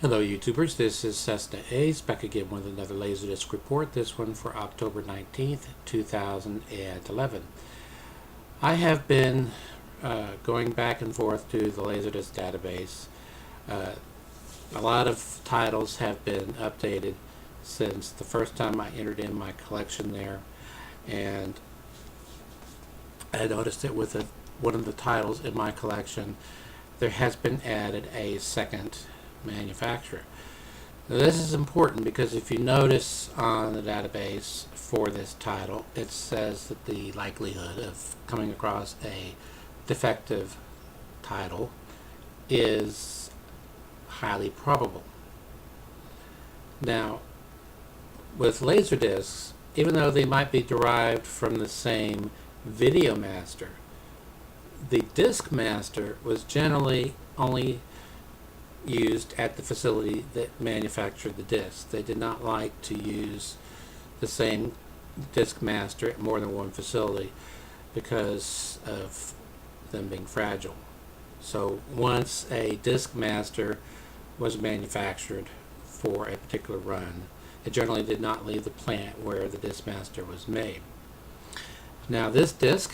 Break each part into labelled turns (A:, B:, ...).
A: Hello YouTubers, this is Cessnaace back again with another LaserDisc report, this one for October 19th, 2011. I have been going back and forth to the LaserDisc database. A lot of titles have been updated since the first time I entered in my collection there, and I noticed that with one of the titles in my collection there has been added a second manufacturer. Now, this is important because if you notice on the database for this title, it says that the likelihood of coming across a defective title is highly probable. Now, with LaserDiscs, even though they might be derived from the same video master, the disc master was generally only used at the facility that manufactured the disc. They did not like to use the same disc master at more than one facility because of them being fragile. So once a disc master was manufactured for a particular run, it generally did not leave the plant where the disc master was made. Now this disc,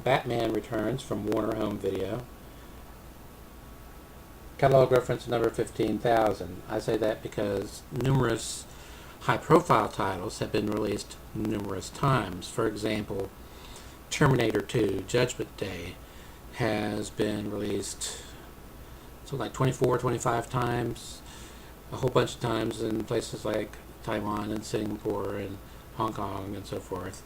A: Batman Returns from Warner Home Video, catalog reference number 15,000. I say that because numerous high-profile titles have been released numerous times. For example, Terminator 2 Judgment Day has been released like 24, 25 times, a whole bunch of times in places like Taiwan and Singapore and Hong Kong and so forth,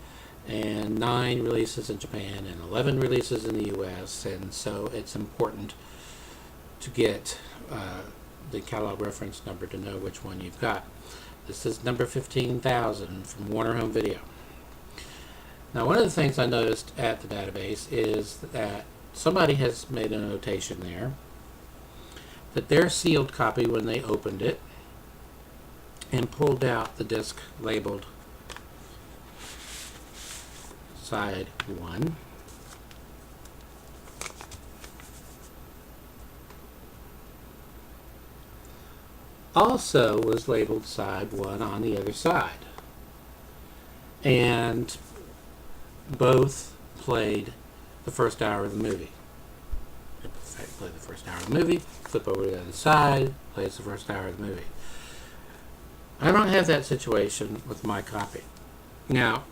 A: and 9 releases in Japan and 11 releases in the US, and so it's important to get the catalog reference number to know which one you've got. This is number 15,000 from Warner Home Video. Now, one of the things I noticed at the database is that somebody has made a notation there that their sealed copy, when they opened it and pulled out the disc labeled side 1, also was labeled side 1 on the other side, and both played the first hour of the movie. Play the first hour of the movie, flip over to the other side, plays the first hour of the movie. I don't have that situation with my copy. Now,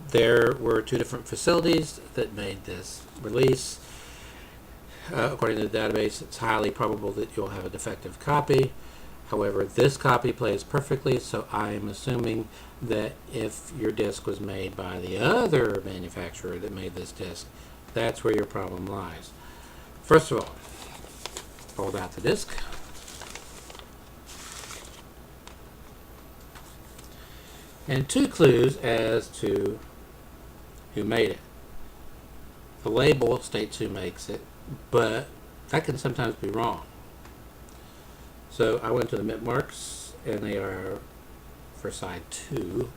A: there were 2 different facilities that made this release. According to the database, it's highly probable that you'll have a defective copy. However, this copy plays perfectly, so I am assuming that if your disc was made by the other manufacturer that made this disc, that's where your problem lies. First of all, fold out the disc. And 2 clues as to who made it. The label states who makes it, but that can sometimes be wrong. So I went to the mint marks, and they are for side 2.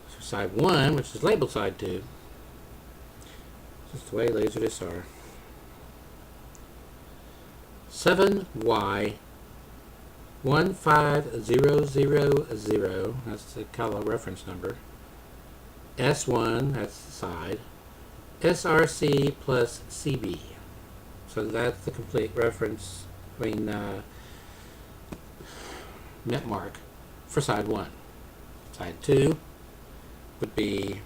A: For side 1, which is labeled side 2, just the way LaserDiscs are. 7Y15000, that's the catalog reference number. S1, that's the side. SRC plus CB. So that's the complete reference, mint mark for side 1. Side 2 would be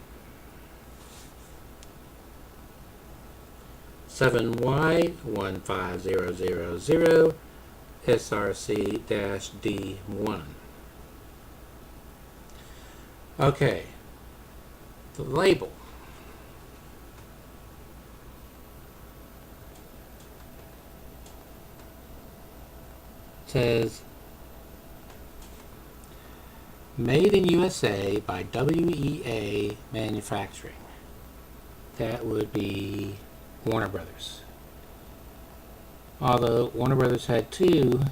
A: 7Y15000 SRC-D1. Okay, the label. Says made in USA by WEA Manufacturing. That would be Warner Brothers. Although Warner Brothers had 2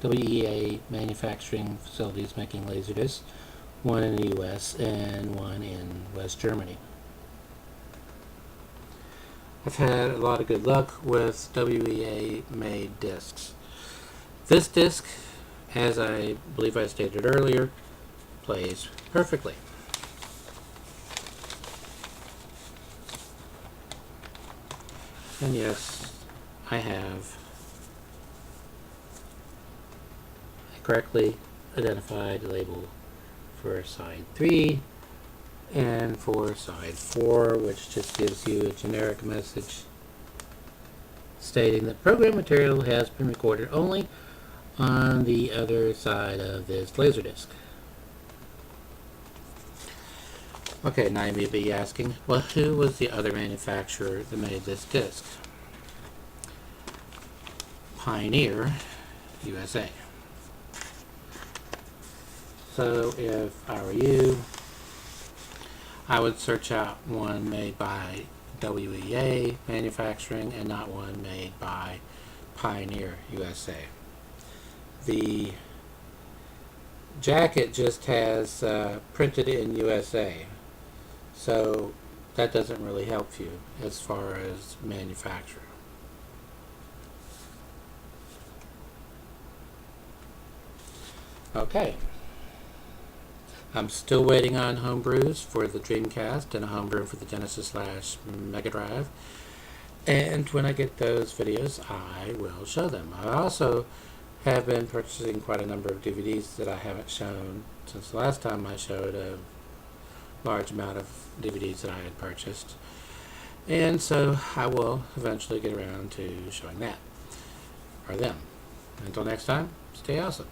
A: WEA manufacturing facilities making LaserDiscs, one in the US and one in West Germany. I've had a lot of good luck with WEA made discs. This disc, as I believe I stated earlier, plays perfectly. And yes, I have a correctly identified label for side 3 and for side 4, which just gives you a generic message stating that program material has been recorded only on the other side of this LaserDisc. Okay, now you may be asking, well, who was the other manufacturer that made this disc? Pioneer, USA. So if I were you, I would search out one made by WEA Manufacturing and not one made by Pioneer, USA. The jacket just has printed in USA. So that doesn't really help you as far as manufacturer. Okay. I'm still waiting on homebrews for the Dreamcast and a homebrew for the Genesis/Mega Drive. And when I get those videos, I will show them. I also have been purchasing quite a number of DVDs that I haven't shown since the last time I showed a large amount of DVDs that I had purchased, and so I will eventually get around to showing that or them. Until next time, stay awesome.